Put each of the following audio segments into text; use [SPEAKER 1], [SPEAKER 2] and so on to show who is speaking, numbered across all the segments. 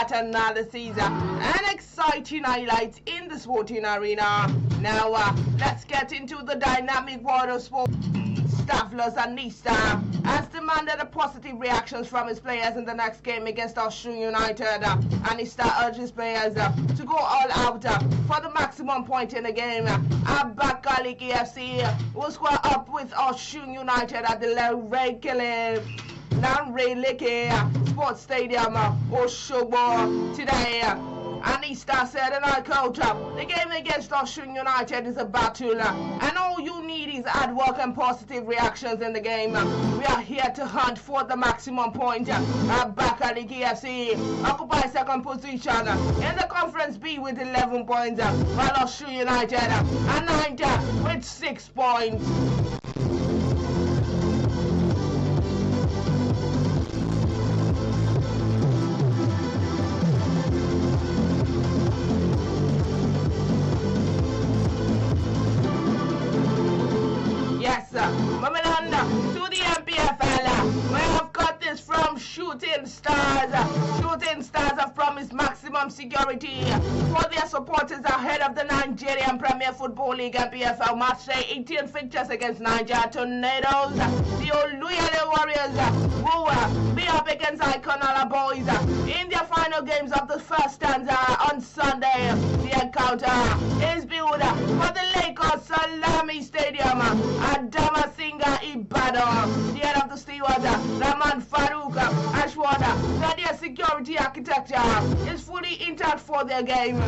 [SPEAKER 1] expert analysis and exciting highlights in the sporting arena. Now, let's get into the dynamic world of sport. Staffless Anista has demanded a positive reactions from his players in the next game against Osun United. Anista urges players to go all out for the maximum point in the game. Abakaliki FC will square up with Osun United at the Lanreleke Sports Stadium, Osogbo today. Anista said, and I quote, the game against Osun United is a battle, and all you need is hard work and positive reactions in the game. We are here to hunt for the maximum point. Abakaliki FC occupies second position in the Conference B with 11 points, while Osun United are ninth with 6 points. Moving on to the MPFL, we have got this from Shooting Stars. Shooting Stars have promised maximum security for their supporters ahead of the Nigerian Premier Football League MPFL match day 18 fixtures against Niger Tornadoes. The Inioluwa Warriors will be up against Iconala Boys in their final games of the first stanza on Sunday. The encounter is built for the Lagos Salami Stadium at Damasinga Ibadan. The head of the stewards, Rahman Farouk Ashwada, said their security architecture is fully intact for their game.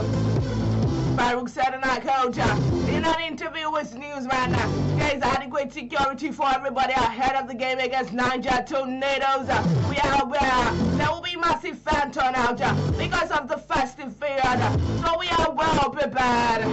[SPEAKER 1] Farouk said, and I quote, in an interview with Newsman, there is adequate security for everybody ahead of the game against Niger Tornadoes. We are aware there will be massive fan turnout because of the festive period, so we are well prepared.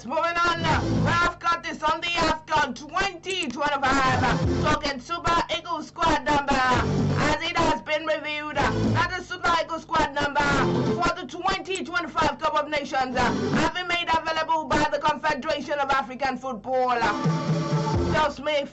[SPEAKER 1] Moving on, we've got this on the AFCON 2025 talking Super Eagles squad number, as it has been reviewed that the Super Eagles squad number for the 2025 Cup of Nations have been made available by the Confederation of African Football. Tasmanic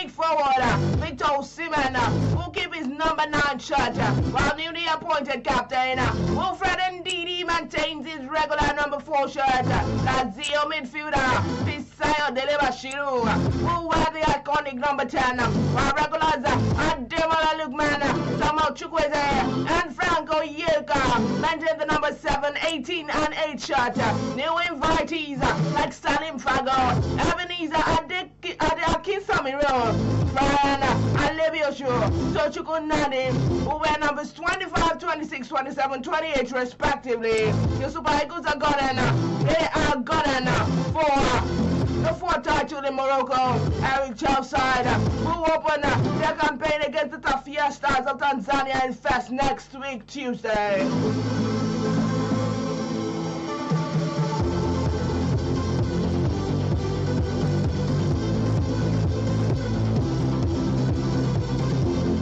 [SPEAKER 1] forward, Victor Osimhen will keep his number 9 shirt, while newly appointed captain Wilfred Ndidi maintains his regular number 4 shirt. Lazio midfielder Fisayo Delebashiru will wear the iconic number 10, while regulars Ademola Lookman, Samuel Chukwueze, and Franco Yilka maintain the number 7, 18, and 8 shirt. New invitees like Salim Fago, Ebenezer Adekisamiro, Brian Alebioshu, Tochukwu Nadi, who wear numbers 25, 26, 27, 28 respectively. The Super Eagles are golden for the 4th title in Morocco. Eric Chelside will open their campaign against the Tafia Stars of Tanzania in Fest next week, Tuesday.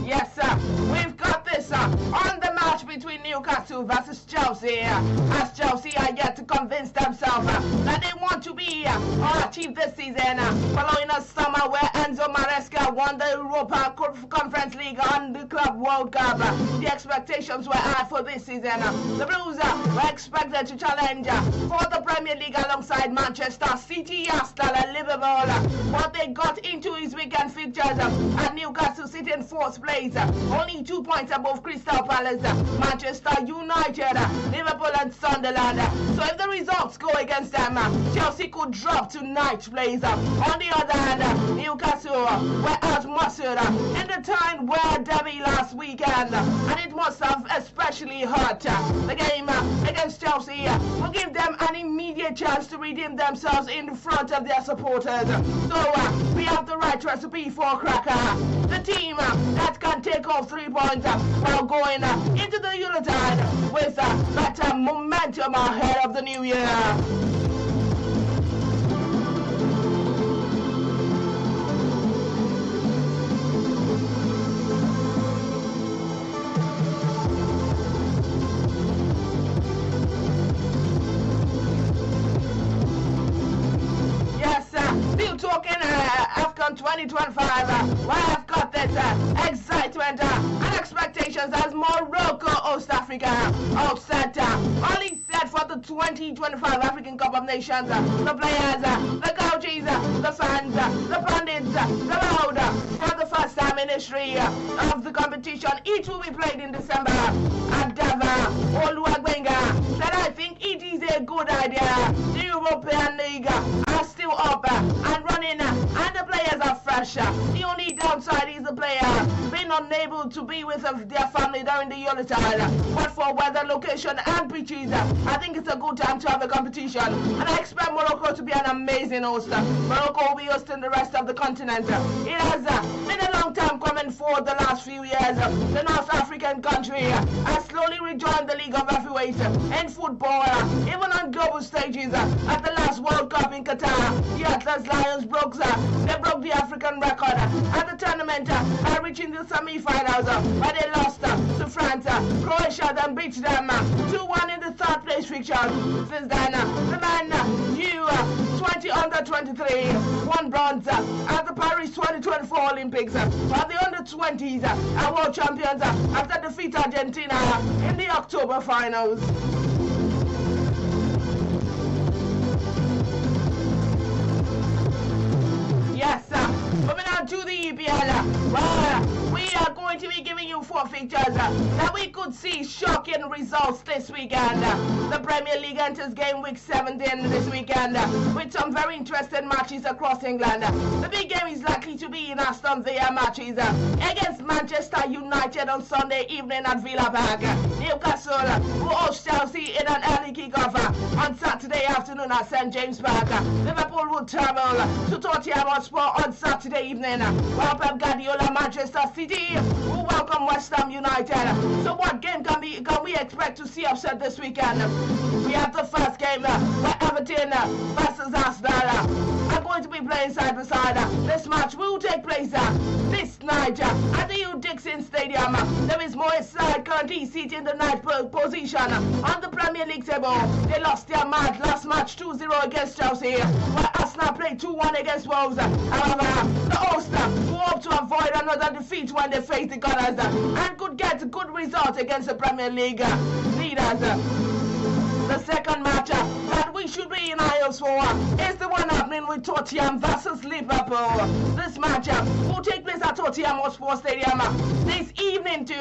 [SPEAKER 1] Yes, we've got this on the match between Newcastle versus Chelsea. As Chelsea are yet to convince themselves that they want to be or achieve this season following a summer where Enzo Maresca won the Europa Conference League and the Club World Cup. The expectations were high for this season. The Blues were expected to challenge for the Premier League alongside Manchester City, Arsenal and Liverpool. What they got into his weekend fixtures at Newcastle City in 4th place, only 2 points above Crystal Palace, Manchester United, Liverpool and Sunderland. So if the results go against them, Chelsea could drop to 9th place. On the other hand, Newcastle were outmuscled in the time where derby last weekend, and it must have especially hurt. The game against Chelsea will give them an immediate chance to redeem themselves in front of their supporters. So we have the right recipe for a cracker. The team that can take off 3 points while going into the Yuletide with better momentum ahead of the new year. 2025. We have got this excitement and expectations as Morocco host Africa outset. Only set for the 2025 African Cup of Nations. The players, the coaches, the fans, the pundits, the loud, for the first time in history of the competition. Each will be played in December. And Inioluwa Adekoya said, I think it is a good idea. The European League are still up and running, and the players are fresh. The only downside is the player being unable to be with their family during the Yuletide. But for weather, location, and pitches, I think it's a good time to have a competition. And I expect Morocco to be an amazing host. Morocco will be hosting the rest of the continent. It has been a long time coming for the last few years. The North African country has slowly rejoined the League of Heavyweights in football, even on global stages. At the last World Cup in Qatar, the Atlas Lions broke the African record at the tournament, reaching the semi-finals, but they lost to France. Croatia then beat them 2-1 in the third place fixture. Since then, the men U20 under 23 won bronze at the Paris 2024 Olympics, while the under 20s are world champions after defeat Argentina in the October finals. Yes, moving on to the EPL. Well, we are going to be giving you 4 fixtures that we could see shocking results this weekend. The Premier League enters game week 17 this weekend with some very interesting matches across England. The big game is likely to be in Aston Villa matches against Manchester United on Sunday evening at Villa Park. Newcastle will host Chelsea in an early kickoff on Saturday afternoon at St James Park. Liverpool will travel to Tottenham Hotspur on Saturday evening, while Pep Guardiola Manchester City will welcome West Ham United. So what game can we expect to see upset this weekend? We have the first game where Everton versus Arsenal are going to be playing side by side. This match will take place this night at the Hugh Dixon Stadium. There is Moyes side currently seated in the ninth position on the Premier League table. They lost their match last match 2-0 against Chelsea, while Arsenal played 2-1 against Wolves. However, the hosts will hope to avoid another defeat when they face the Gunners and could get a good result against the Premier League leaders. The second match that we should be in eyes for is the one happening with Tottenham versus Liverpool. This match will take place at Tottenham Hotspur Stadium this evening too.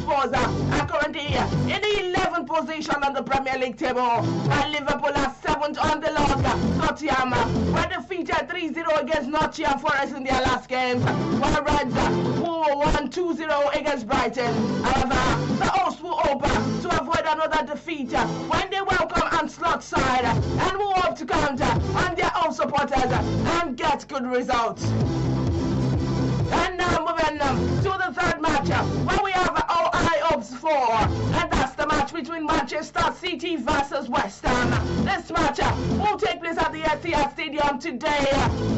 [SPEAKER 1] Spurs are currently in the 11th position on the Premier League table, while Liverpool are 7th on the log. Tottenham were defeated 3-0 against Nottingham Forest in their last games, while Reds won 2-0 against Brighton. However, the hosts will hope to avoid another defeat when they welcome Ancelot's side and will hope to counter on their own supporters and get good results. And now moving to the third match, where we have our eye hopes for, and that's the match between Manchester City versus West Ham. This match will take place at the Etihad Stadium today.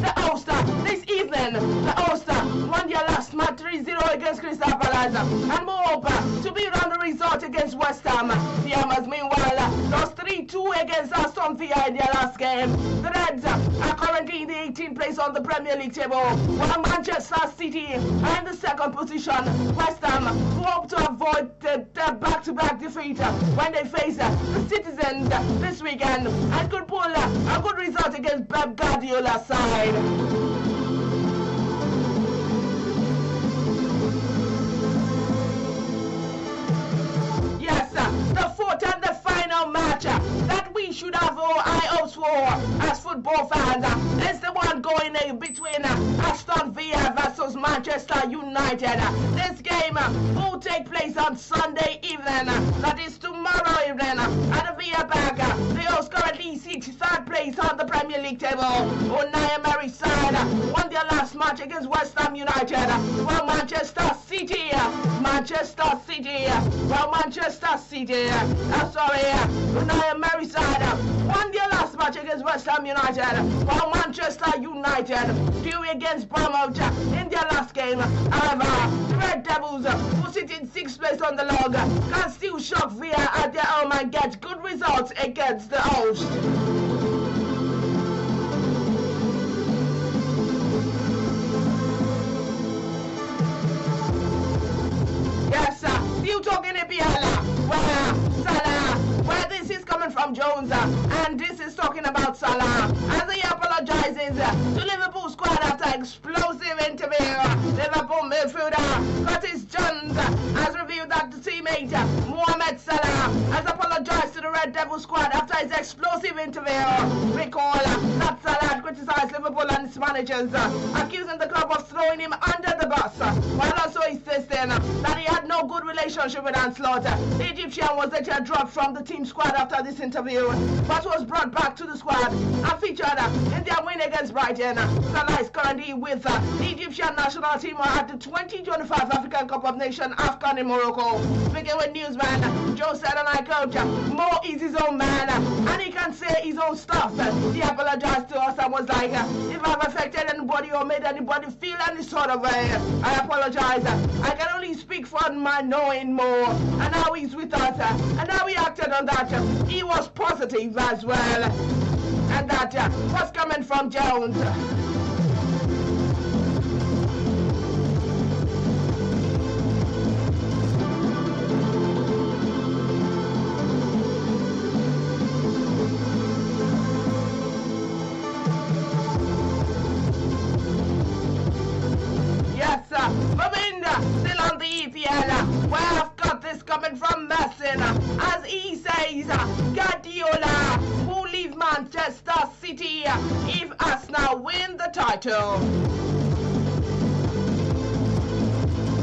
[SPEAKER 1] The host this evening, the host won their last match 3-0 against Crystal Palace and will hope to be around the result against West Ham. The Hammers, meanwhile, lost 3-2 against Aston Villa in their last game. The Reds are currently in the 18th place on the Premier League table, while Manchester City are in the second position. West Ham will hope to avoid the back-to-back defeat when they face the Citizens this weekend and could pull a good result against Pep Guardiola's side. The fourth and the final match that we should have our eye hopes for as football fans is the one going between Aston Villa versus Manchester United. This game will take place on Sunday evening, that is tomorrow evening, at the Villa Park. The hosts currently sit third place on the Premier League table. Unai Emery's side won their last match against West Ham United, while Manchester City, Unai Emery's side won their last match against West Ham United, while Manchester United drew against Bournemouth in their last game. However, the Red Devils, who sit in 6th place on the log, can still shock Villa at their home and get good results against the host. Still talking EPL, where this is coming from Jones, and this is talking about Salah, as he apologizes to Liverpool squad after explosive interview. Liverpool midfielder Curtis Jones has revealed that the teammate Mohamed Salah has apologized to the Red Devil squad after his explosive interview. Recall that Salah had criticized Liverpool and its managers, accusing the club of throwing him under the bus, while also insisting that he had no good relationship with Ancelotti. The Egyptian was later dropped from the team squad after this interview, but was brought back to the squad and featured in their win against Brighton. Salah is currently with the Egyptian national team at the 2025 African Cup of Nations AFCON in Morocco. Speaking with newsman Joe said, and I quote, Mo is his own man and he can say his own stuff. He apologized to us and was like, if I've affected anybody or made anybody feel any sort of way, I apologize. I can only speak for my knowing more, and now he's with us, and now he acted on that. He was positive as well, and that was coming from Jones. Still on the EPL, where I've got this coming from Messin, as he says, Guardiola will leave Manchester City if Arsenal win the title.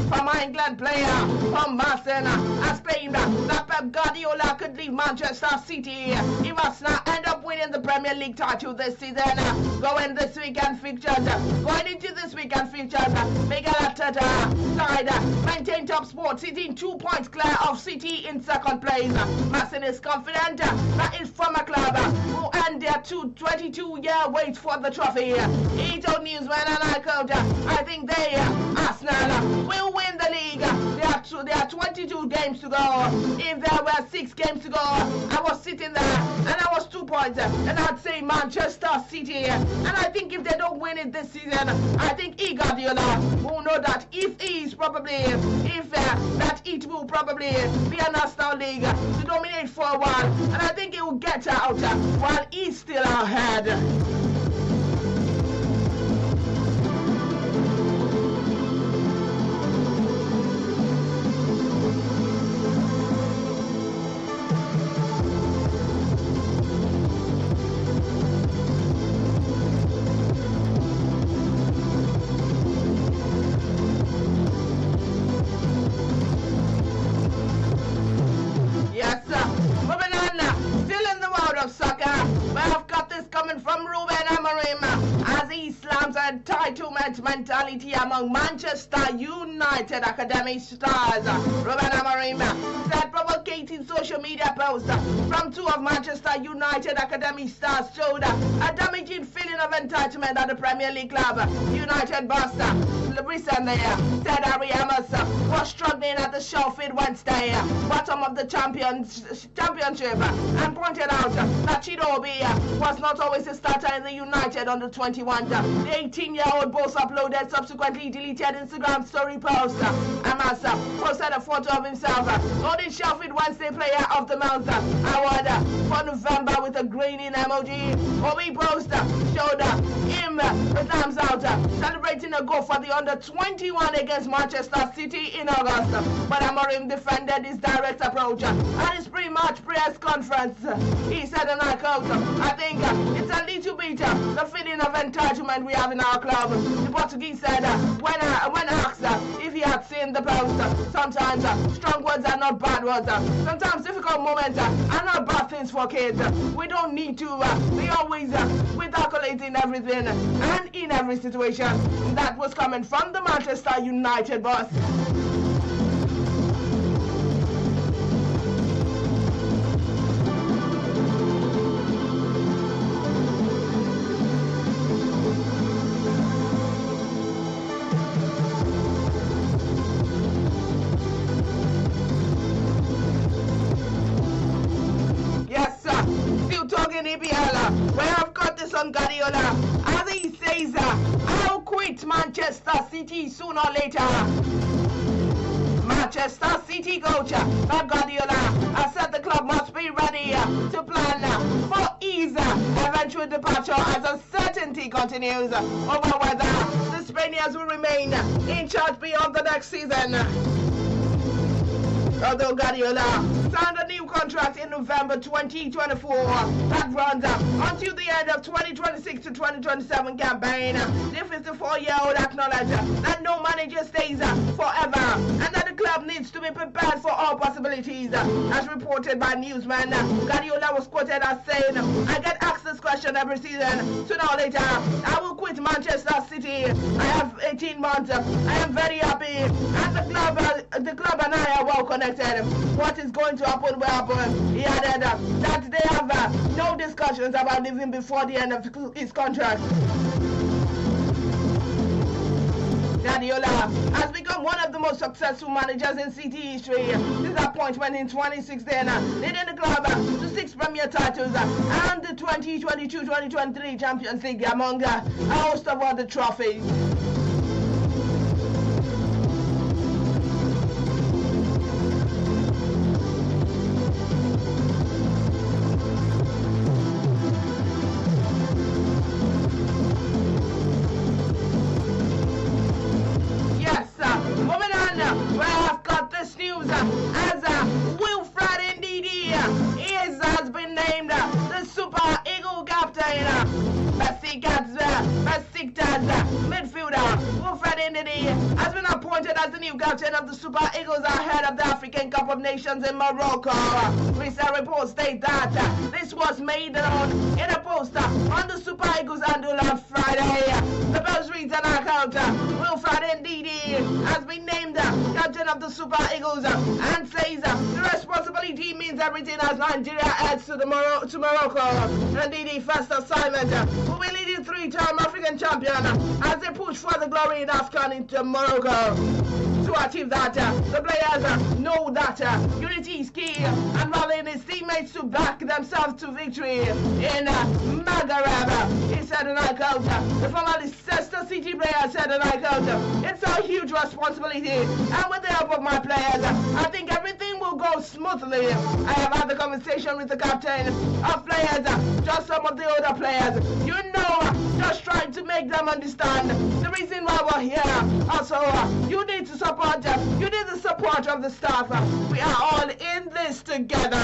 [SPEAKER 1] Former England player from Martin has claimed that Pep Guardiola could leave Manchester City if Arsenal end up winning the Premier League title this season. Going into this weekend fixtures, Miguel Arteta side maintain top spot, sitting 2 points clear of City in second place. Martin is confident that his former club will end their 22-year wait for the trophy. He told Newsman, and I quote, I think they, Arsenal, will win the league. There are 22 games to go. If there were 6 games to go, I was sitting there and I was 2 points, and I'd say Manchester City. And I think if they don't win it this season, I think Guardiola will know that that it will probably be a national league to dominate for a while, and I think he will get out while he's still ahead. Entitlement mentality among Manchester United Academy stars. Ruben Amorim said provocating social media posts from 2 of Manchester United Academy stars showed a damaging feeling of entitlement at the Premier League club. United boss recently said Harry Amos was struggling at the Sheffield Wednesday, bottom of the championship, and pointed out that Chidobe was not always a starter in the United under 21. The 18-year-old boss uploaded subsequently deleted Instagram story post. Amos posted a photo of himself holding Sheffield Wednesday Player of the Month award for November with a grinning emoji. Obi post showed him with thumbs out celebrating a goal for the under-21 against Manchester City in August. But Amorim defended his direct approach at his pre-match press conference. He said, and I quote, I think it's a little bit the feeling of entitlement we have in our club. The Portuguese said when asked if he had seen the post, sometimes strong words are not bad words. Sometimes difficult moments are not bad things for kids. We don't need to be always with accolades in everything and in every situation. That was coming from the Manchester United boss. EPL, where I've got this on Guardiola, as he says, I'll quit Manchester City sooner or later. Manchester City coach Pep Guardiola has said the club must be ready to plan for his eventual departure as uncertainty continues over whether the Spaniards will remain in charge beyond the next season. Although Guardiola signed a new contract in November 2024 that runs until the end of 2026 to 2027 campaign, the 54-year-old acknowledged that no manager stays forever and that the club needs to be prepared for all possibilities. As reported by newsmen, Guardiola was quoted as saying, "I get asked this question every season. Sooner or later, I will quit Manchester City. I have 18 months. I am very happy, and the club and I are well connected. What is going to happen will happen." He added that they have no discussions about leaving before the end of his contract. Guardiola has become one of the most successful managers in City history. His appointment in 2016 leading the club to 6 Premier titles and the 2022-2023 Champions League among a host of other trophies. Has been appointed as the new captain of the Super Eagles ahead of the African Cup of Nations in Morocco. Recent reports state that this was made known in a post on the Super Eagles handle on Friday. The Post reads an account. Wilfred Ndidi has been named captain of the Super Eagles and says the responsibility means everything as Nigeria heads to Morocco. Ndidi's first assignment will be leading 3-time African champion as they push for the glory in AFCON into Morocco. To achieve that, the players know that unity is key and rallying his teammates to back themselves to victory in Maghreb. He said, and I quote, the former Leicester City player said, and I quote, "It's a huge responsibility, and with the help of my players, I think everything will go smoothly. I have had the conversation with the captain of players, just some of the other players. You know, just trying to make them understand the reason why we're here. Also, you need to support. You need the support of the staff. We are all in this together."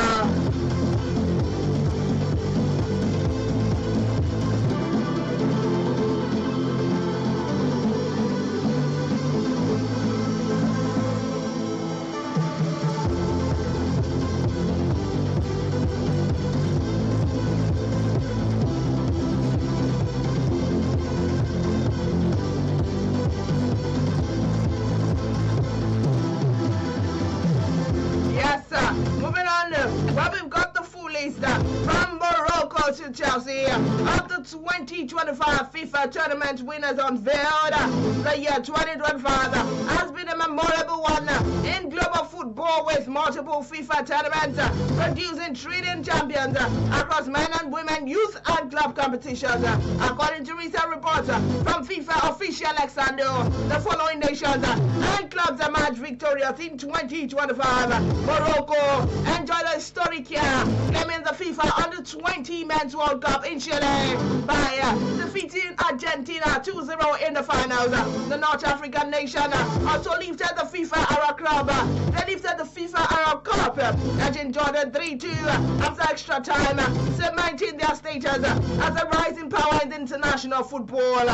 [SPEAKER 1] From Morocco to Chelsea, of the 2025 FIFA tournament winners unveiled. The year 2025 has been a memorable one in global football, with multiple FIFA tournaments producing treating champions across men and women, youth and club competitions. According to recent reports from FIFA official Alexander, the following nations and clubs emerged victorious in 2025. Morocco enjoyed a historic year, claiming the FIFA Under-20 Men's World Cup in Chile by defeating Argentina 2-0 in the finals. The North African nation also lifted the FIFA Arab Club. They lifted the FIFA Arab Cup, edging Jordan 3-2 after extra time, cementing their status as a rising power in international football.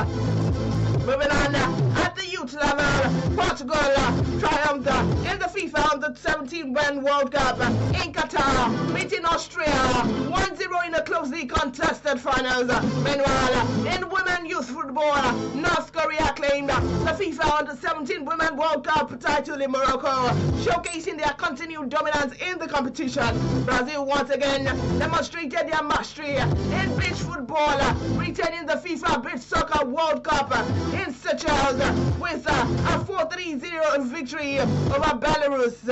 [SPEAKER 1] Moving on, at the youth level, Portugal triumphed in the FIFA Under-17 Men's World Cup in Qatar, beating Austria 1-0 in a closely contested finals. Meanwhile, in women youth football, North Korea claimed the FIFA Under-17 Women's World Cup title in Morocco, showcasing their continued dominance in the competition. Brazil once again demonstrated their mastery in beach football, retaining the FIFA Beach Soccer World Cup in Seychelles with a 4-3-0 victory over Belarus.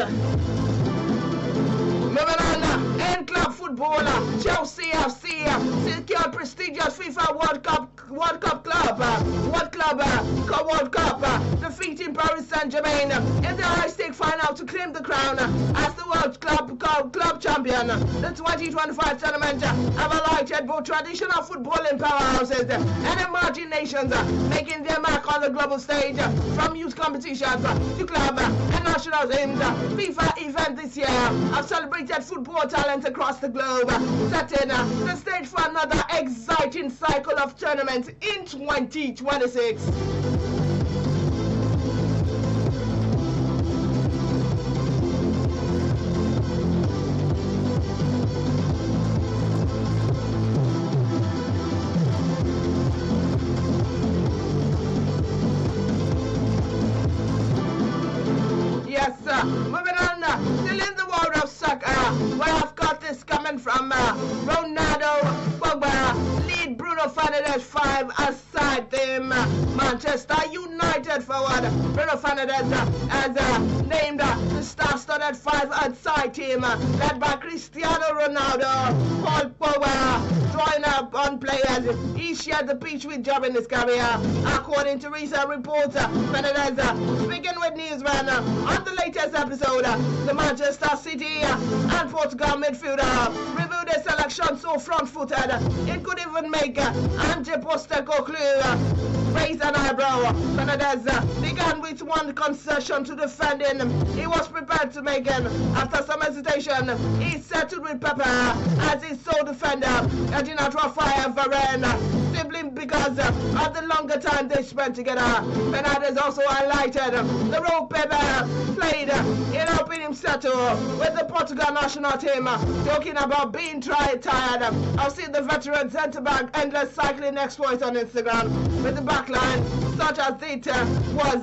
[SPEAKER 1] Moving on, in club football, Chelsea FC secured prestigious FIFA World Cup World Cup club, World Cup, defeating Paris Saint-Germain in the high-stake final to claim the crown as the World Club champion. The 2025 tournament have highlighted both traditional footballing powerhouses and emerging nations making their mark on the global stage, from youth competitions to club and national teams. FIFA event this year have celebrated football talent across the globe, setting the stage for another exciting cycle of tournaments in 2026. Moving on, still in the world of soccer, where I've got this coming from Ronaldo, Pogba, lead Bruno Fernandes 5 aside them. Manchester United forward Bruno Fernandes has named the star-studded 5 outside team led by Cristiano Ronaldo. Paul Pogba drawing up on players he shared the pitch with during his career. According to recent reports, Fernandes speaking with newsmen on the latest episode, the Manchester City and Portugal midfielder reviewed their selection so front-footed it could even make Ange Postecoglou raise an eyebrow. Fernandes began with one concession to defending he was prepared to make him. After some hesitation, he settled with Pepper as his sole defender, edging out Rafael Varane, simply because of the longer time they spent together. Fernandes also highlighted the role Pepper played in helping him settle with the Portugal national team, talking about being tired. I've seen the veteran centre-back endless cycling exploits on Instagram with the backline, such as it was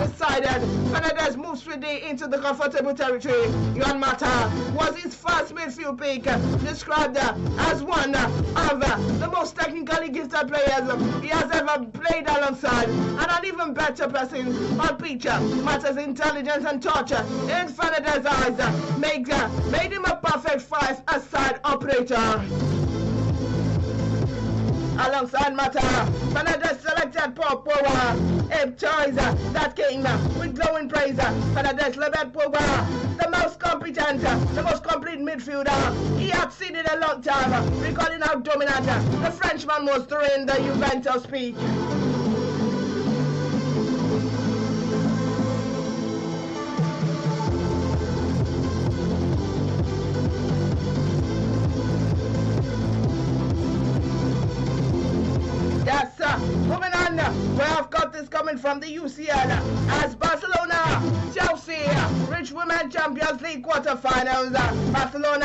[SPEAKER 1] decided. Fernandes moves swiftly into the comfortable territory. Juan Mata was his first midfield pick, described as one of the most technically gifted players he has ever played alongside, and an even better person on pitch. Mata's intelligence and touch in Fernandes' eyes made him a perfect 5-a-side operator. Alongside Mata, Fernandes selected Paul Pogba, a choice that came with glowing praise. Fernandes labeled Pogba the most competent, the most complete midfielder he had seen in a long time, recalling how dominant the Frenchman was during the Juventus peak. Yes, moving on, where I've got this coming from the UCL as Barcelona, Chelsea reach Women's Champions League quarterfinals. Barcelona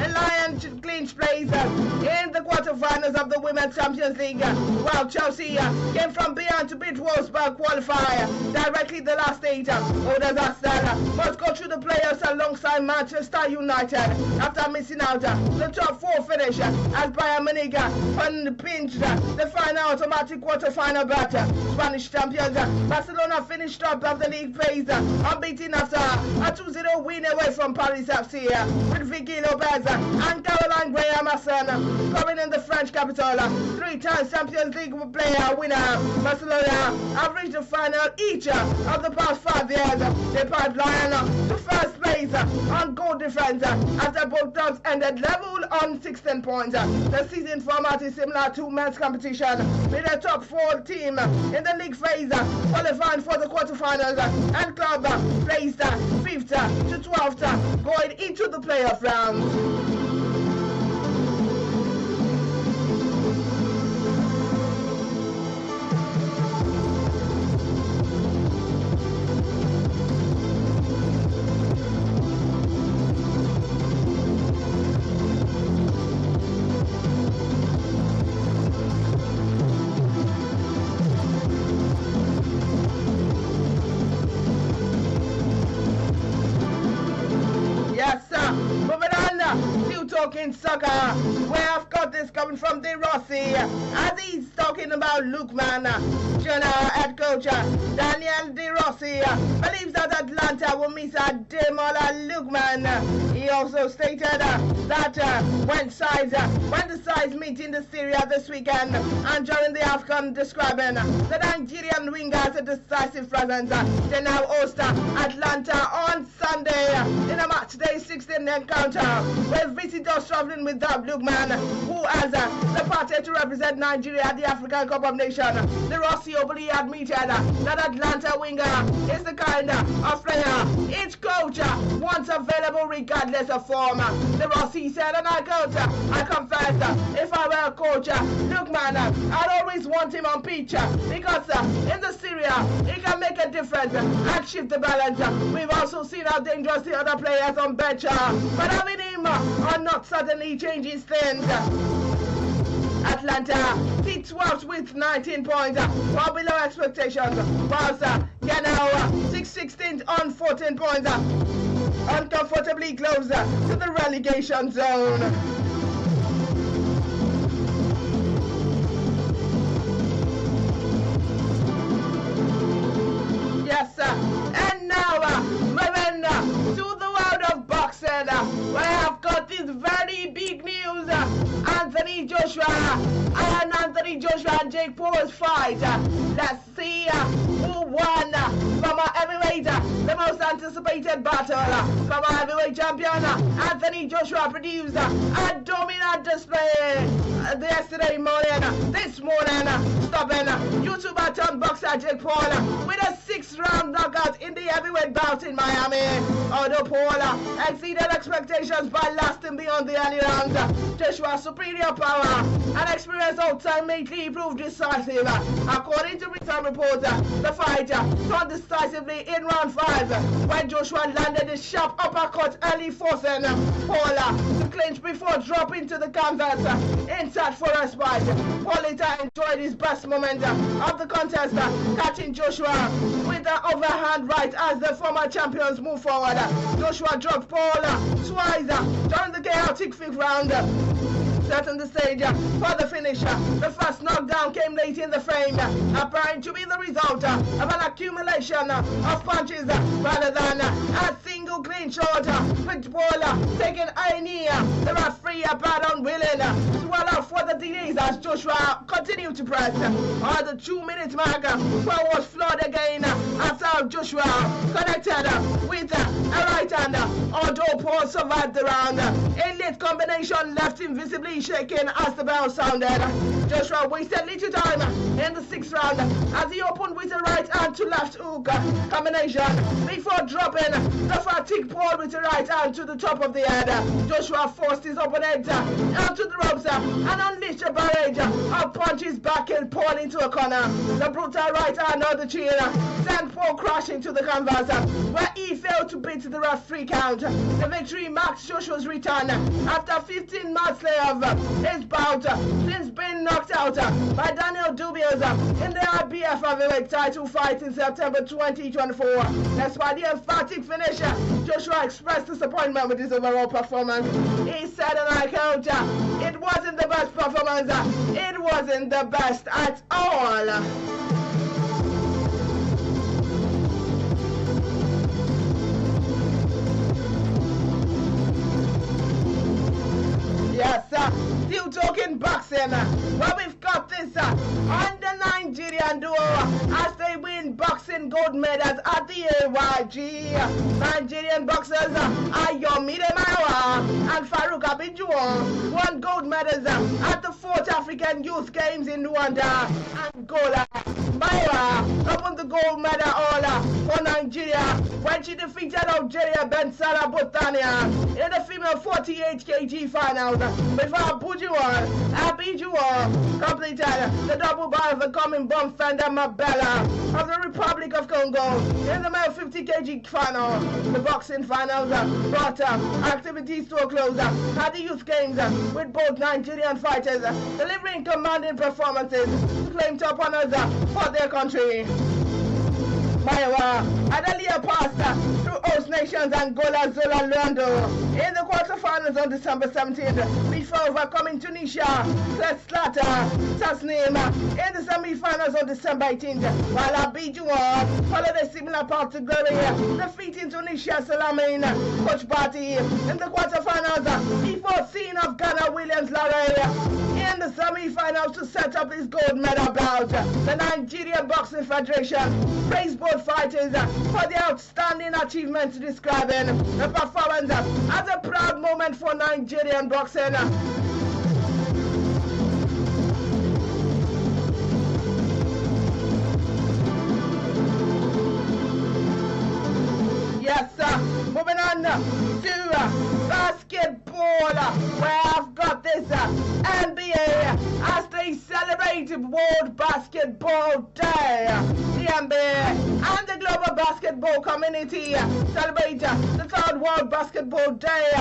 [SPEAKER 1] and Lions clinched place in the quarterfinals of the Women's Champions League, while Chelsea came from behind to beat Wolfsburg, qualify directly the last 8. Others are still must go through the playoffs alongside Manchester United after missing out the top 4 finish as Bayern Munich unpinched the final automatic quarter-final berth. Spanish champions Barcelona finished top of the league phase unbeaten after a 2-0 win away from Paris FC with Vicky Lopez and Caroline Graham-Hassan coming in the French capital. 3-time Champions League player winner Barcelona have reached the final each of the past 5 years. They pipeline to first place on goal difference after both teams ended level on 16 points. The season format is similar to men's competition, with a top 4 team in the league phase qualifying for the quarterfinals and club placed 5th to 12th going into the playoff rounds. Moving on, still talking soccer, where I've got got this coming from De Rossi as he's talking about Lukman. General head coach Daniel De Rossi believes that Atlanta will miss Ademola Lukman. He also stated that when the sides meet in the Syria this weekend and during the AFCON, describing the Nigerian winger as a decisive presence, they now host Atlanta on Sunday in a matchday 16 encounter with visitors traveling without Lukman, who has departed to represent Nigeria at the African Cup of Nations. De Rossi openly admitted that Atlanta winger is the kind of player each coach wants available regardless of form. De Rossi said, and I quote, I confess, if I were a coach, Lukman, I'd always want him on pitch because in the Syria, he can make a difference and shift the balance. We've also seen how dangerous the other players on bench are, but having him or not suddenly changes things. Atlanta sit 12th with 19 points, well below expectations, whilst Genoa 16th on 14 points, uncomfortably close to the relegation zone. Yes, and now moving to the world of boxing, where I've got this very big news. Anthony Joshua and Jake Paul's fight. Let's see who won from a heavyweight, the most anticipated battle. From a heavyweight champion, Anthony Joshua produced a dominant display this morning, stopping YouTuber turned boxer Jake Paul with a 6-round knockout in the heavyweight bout in Miami. Although Paul exceeded expectations by lasting beyond the early rounds, Joshua's superior power and experience ultimately proved decisive. According to return reports, the fight turned decisively in round 5 when Joshua landed a sharp uppercut early, forcing Paul to clinch before dropping to the canvas inside for a spike. Paul later enjoyed his best moment of the contest, catching Joshua with the overhand right as the former champions move forward. Joshua dropped Paul twice during the chaotic 5th round, setting the stage for the finish. The first knockdown came late in the frame, appearing to be the result of an accumulation of punches rather than a single clean shot, with Paul taking a knee. The referee appeared unwilling to allow further delays as Joshua continued to press. At the 2-minute mark, Paul was floored again after Joshua connected with a right hand. Although Paul survived the round, a late combination left him visibly shaking as the bell sounded. Joshua wasted little time in the 6th round as he opened with a right hand to left hook combination before dropping the fatigued Paul with a right hand to the top of the head. Joshua forced his opponent onto the ropes and unleashed a barrage of punches backing Paul into a corner. The brutal right hand on the chin sent Paul crashing to the canvas, where he failed to beat the referee count. The victory marks Joshua's return after 15 months of his bout since being knocked out by Daniel Dubious in the IBF heavyweight title fight in September 2024. Despite the emphatic finish, Joshua expressed disappointment with his overall performance. He said, and I quote, "It wasn't the best performance. It wasn't the best at all." Yes, still talking boxing. Well, we've got this on the Nigerian duo as they win boxing gold medals at the AYG. Nigerian boxers Ayomide Maiwa and Farouk Abijuo won gold medals at the 4th African Youth Games in Rwanda, Angola. Maiwa opened the gold medal all for Nigeria when she defeated Algeria Bensara Botania in the female 48 kg finals before Abijuo completed the double by overcoming bomb fender Mabella of the Republic of Congo in the male 50 kg final. The boxing finals brought activities to a close at the Youth Games with both Nigerian fighters delivering commanding performances to claim top honors for their country. Maiwa had earlier passed through host nations Angola, Zola, Luando in the quarterfinals quarterfinals on December 17th. Before overcoming Tunisia, Slata, Tasnim in the semi-finals on December 18th. While Abidjan followed a similar path to glory, defeating Tunisia Salamine, Coach Bati in the quarterfinals before seeing of Ghana Williams Larry in the semi-finals to set up his gold medal bout. The Nigerian Boxing Federation praised both fighters for their outstanding achievements, describing the performance as a proud moment for Nigerian boxing. Yes, moving on to basketball, where I've got this NBA as they celebrate World Basketball Day. The NBA and the global basketball community celebrate the third World Basketball Day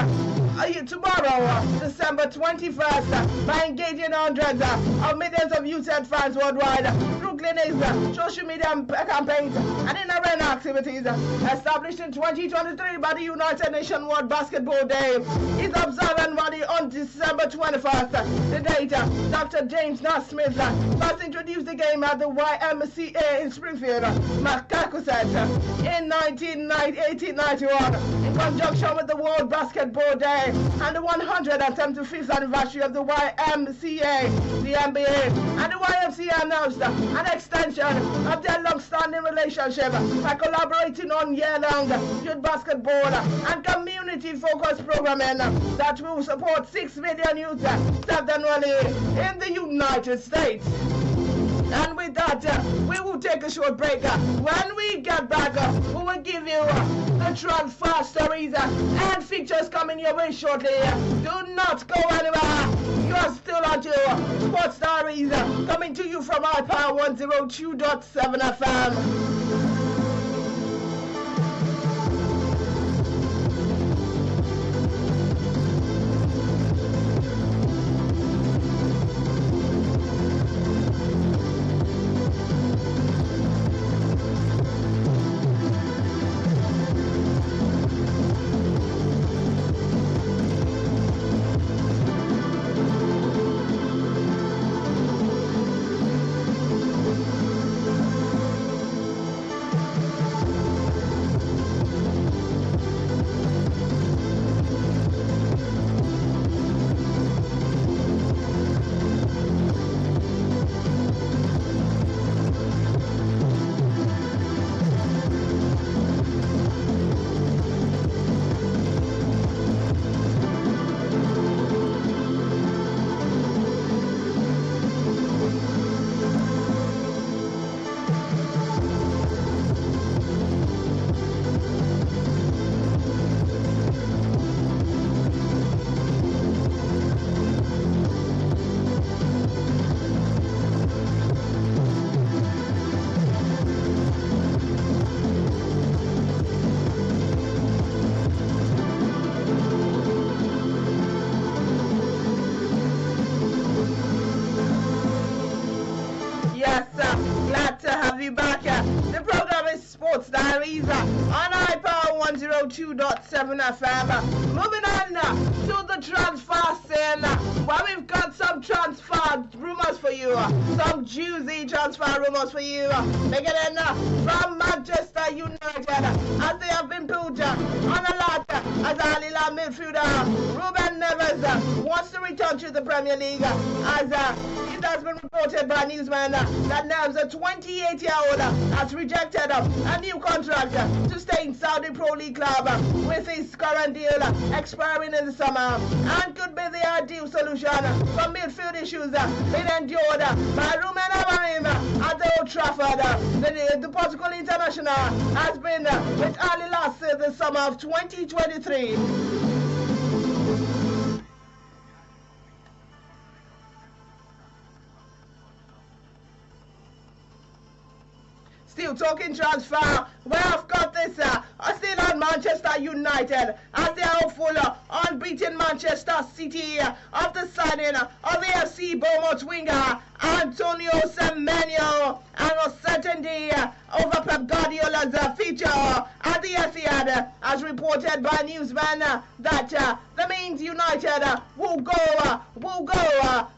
[SPEAKER 1] tomorrow, December 21st, by engaging hundreds of millions of youth and fans worldwide through clinics, social media campaigns, and in-arena activities. Established in 2023 by the United Nations World Basketball Day, is observed annually on December 21st. The date, Dr. James Naismith first introduced the game at the YMCA in Springfield, Massachusetts, in 1891, in conjunction with the World Basketball Day and the 175th anniversary of the YMCA. The NBA and the YMCA announced an extension of their long-standing relationship by collaborating on year-long youth basketball and community-focused programming that will support 6 million youth served annually in the United States. And with that, we will take a short break. When we get back, we will give you the transfer stories and features coming your way shortly. Do not go anywhere. You are still on to Sports Diaries, coming to you from iPower 102.7 FM. Diaries on iPower 102.7 FM. Moving on to the transfer scene, where we've got some transfer rumors for you, some juicy transfer rumors for you. Beginning from Manchester United, as they have been put on alert as Al Hilal midfielder Ruben Neves wants to return to the Premier League, as it has been reported by newsmen that Neves, a 28-year-old, has rejected a new contract to stay in Saudi Pro League club, with his current deal expiring in the summer, and could be the ideal solution for midfield issues being endured by Ruben Amorim at the Old Trafford. The Portugal international has been with Al Hilal since the summer of 2023. Still talking transfer, where I've got this still on Manchester United, as they are hopeful unbeaten Manchester City of the signing of the FC Bournemouth winger Antonio Semenyo, and uncertainty over Pep Guardiola's future at the Etihad, as reported by newsmen that The Means United will go.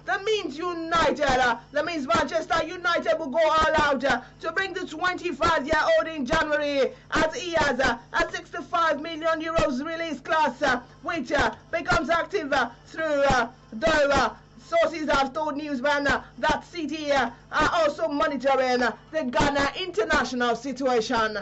[SPEAKER 1] The Means United. The Means Manchester United will go all out to bring the 25-year-old in January as he has a 65 million euros release clause, which becomes active through the sources have told Newsman that City are also monitoring the Ghana international situation.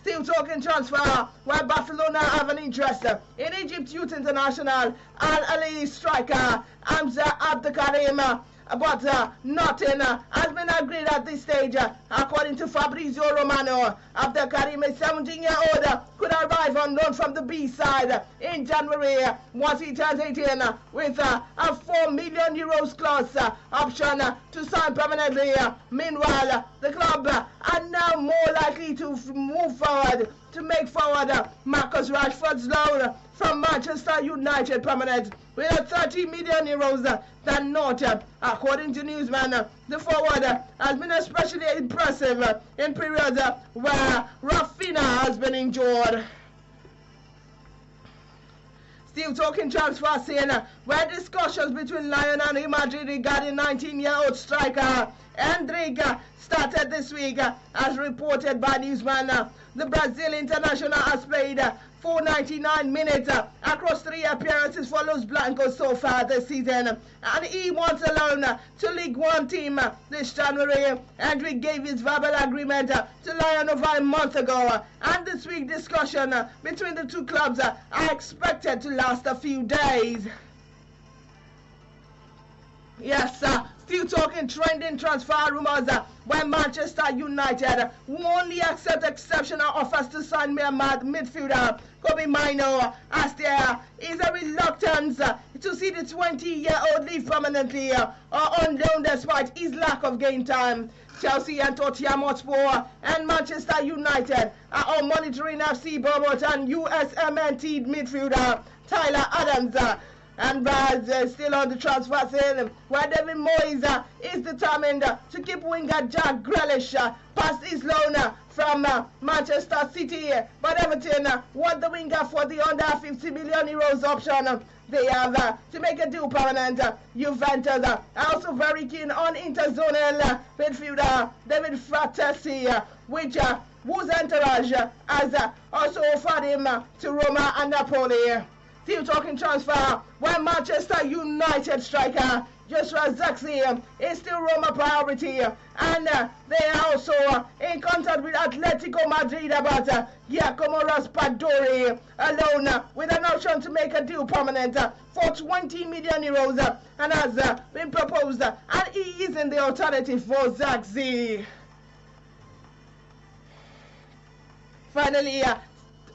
[SPEAKER 1] Still talking transfer, where Barcelona have an interest in Egypt youth international Al-Ali striker Hamza Abdelkarim, but nothing has been agreed at this stage. According to Fabrizio Romano, Abdelkarim, a 17-year-old, could arrive on loan from the B side in January once he turns 18 with a 4 million euros clause option to sign permanently. Meanwhile, the club are now more likely to move forward to make forward Marcus Rashford's loan from Manchester United permanent with a 30 million euros than not. According to Newsman, the forward has been especially impressive in periods where Rafinha has been injured. Still talking transfer scene, where discussions between Lyon and Real Madrid regarding 19-year-old striker Hendrik started this week, as reported by Newsman. The Brazil international has played 499 minutes across 3 appearances for Los Blancos so far this season, and he wants a loan to League One team this January. Hendrik gave his verbal agreement to Lyon over a month ago, and this week discussion between the two clubs are expected to last a few days. Yes, still talking trending transfer rumors where Manchester United will only accept exceptional offers to sign Myanmar midfielder Kobe Mino, as there is a reluctance to see the 20-year-old leave permanently or on loan despite his lack of game time. Chelsea and Tottenham Hotspur and Manchester United are all monitoring FC Bournemouth and USMNT midfielder Tyler Adams. And Baz still on the transfer scene, where David Moyes is determined to keep winger Jack Grealish past his loan from Manchester City. But Everton want the winger for the under 50 million euros option. They have to make a deal permanent. Juventus are also very keen on interzonal midfielder David Fratesi, whose entourage has also offered him to Roma and Napoli. Still talking transfer, where Manchester United striker Joshua Zirkzee is still Roma priority, and they are also in contact with Atletico Madrid about Giacomo Raspadori, alone with an option to make a deal permanent for 20 million euros, and has been proposed, and he isn't the alternative for Zirkzee. Finally,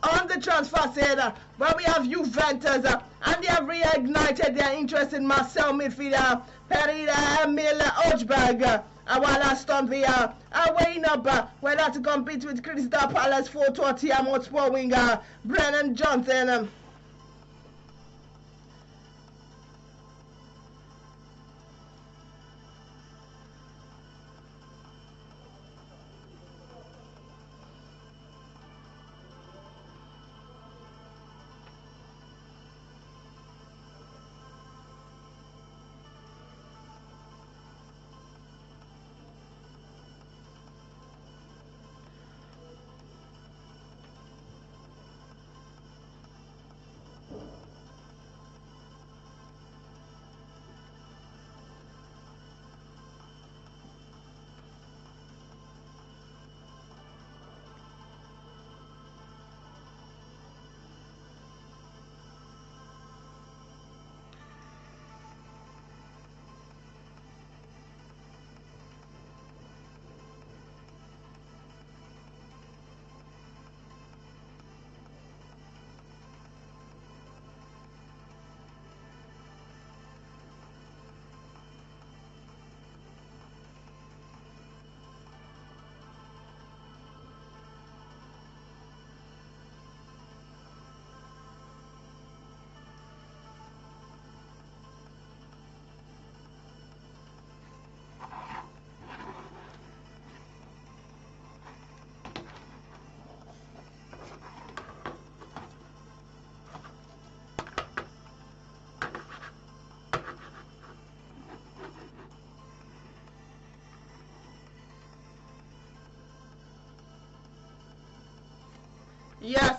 [SPEAKER 1] on the transfer scene, where we have Juventus, and they have reignited their interest in Marcel midfielder Pierre-Emile Højbjerg, while Aston Villa are weighing up whether to compete with Crystal Palace for Tottenham Hotspur winger Brennan Johnson. Yes,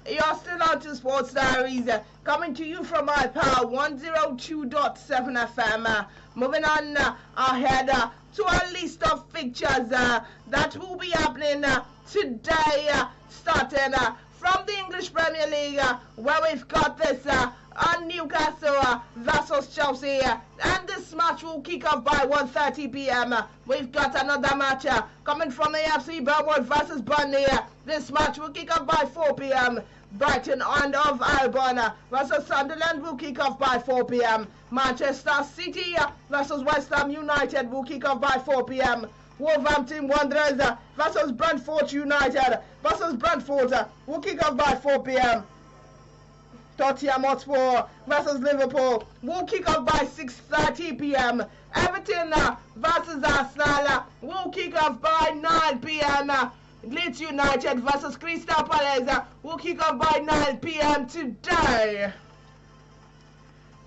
[SPEAKER 1] you're still on to Sports Diaries, coming to you from my power 102.7 FM. Moving on ahead to our list of fixtures that will be happening today, starting from the English Premier League, where we've got this on Newcastle versus Chelsea, and this match will kick off by 1:30 p.m. We've got another match coming from AFC Bournemouth versus Burnley. This match will kick off by 4 p.m. Brighton and of Albion versus Sunderland will kick off by 4 p.m. Manchester City versus West Ham United will kick off by 4 p.m. Wolverhampton Wanderers versus Brentford United versus Brentford will kick off by 4 p.m. Tottenham Hotspur versus Liverpool will kick off by 6:30 p.m. Everton versus Arsenal will kick off by 9 p.m. Leeds United versus Crystal Palace will kick off by 9 p.m. today.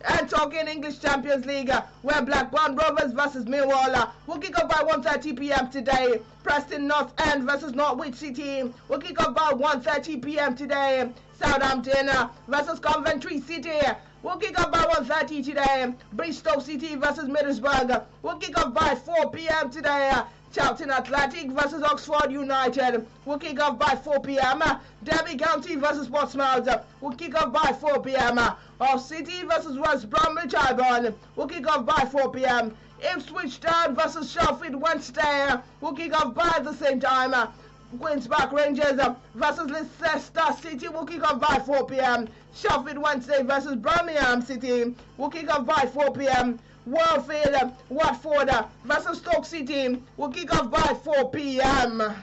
[SPEAKER 1] And talking English Champions League, where Blackburn Rovers versus Millwall will kick off by 1:30 p.m. today. Preston North End versus Norwich City will kick off by 1:30 p.m. today. Southampton versus Coventry City will kick off by 1:30 today. Bristol City versus Middlesbrough will kick off by 4 p.m. today. Charlton Athletic versus Oxford United will kick off by 4 p.m. Derby County versus Portsmouth will kick off by 4 p.m. Hull City versus West Bromwich Albion will kick off by 4 p.m. Ipswich Town versus Sheffield Wednesday will kick off by the same time. Queen's Park Rangers versus Leicester City will kick off by 4 p.m. Sheffield Wednesday versus Birmingham City will kick off by 4 p.m. Watford versus Stoke City will kick off by 4 p.m.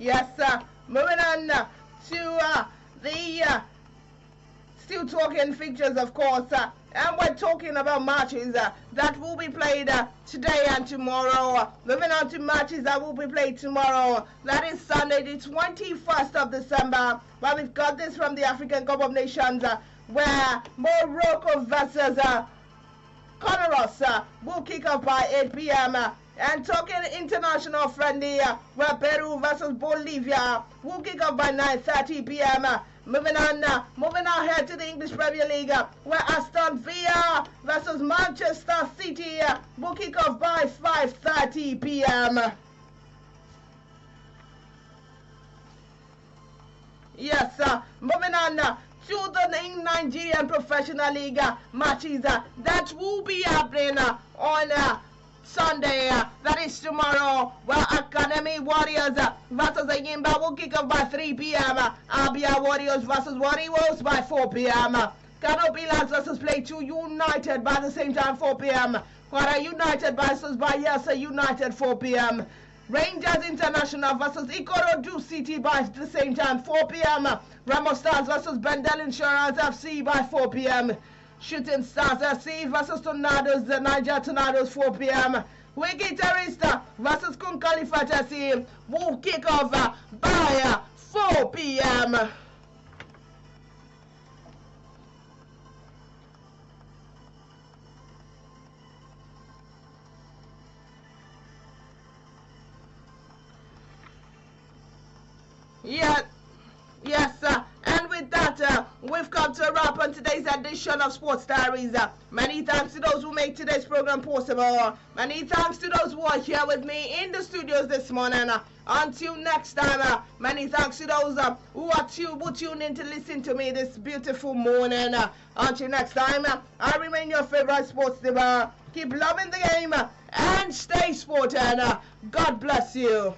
[SPEAKER 1] Yes, moving on to the still talking fixtures, of course, and we're talking about matches that will be played today and tomorrow. Moving on to matches that will be played tomorrow. That is Sunday, the 21st of December, where we've got this from the African Cup of Nations, where Morocco versus Comoros will kick off by 8 p.m. And talking international friendly, where Peru versus Bolivia will kick off by 9:30 p.m. Moving ahead to the English Premier League, where Aston Villa versus Manchester City will kick off by 5:30 p.m. Yes, moving on to the Nigerian Professional League matches that will be happening on Sunday, that is tomorrow, where Academy Warriors versus Ayimba will kick off by 3 p.m. Abia Warriors versus Warriors by 4 p.m. Kano Pillars versus Plateau United by the same time 4 p.m. Kwara United versus Bayelsa United 4 p.m. Rangers International versus Ikorodu City by the same time 4 p.m. Ramo Stars versus Bendel Insurance FC by 4 p.m. Shooting Stars FC versus Tornadoes, the Niger Tornadoes, 4 p.m. Diaries versus Kun Khalifat FC will kick off by 4 p.m. Yes, and with that, we've come to a wrap on today's edition of Sports Diaries. Many thanks to those who made today's program possible. Many thanks to those who are here with me in the studios this morning. Until next time, many thanks to those who tune in to listen to me this beautiful morning. Until next time, I remain your favorite sports diva. Keep loving the game and stay sporting. God bless you.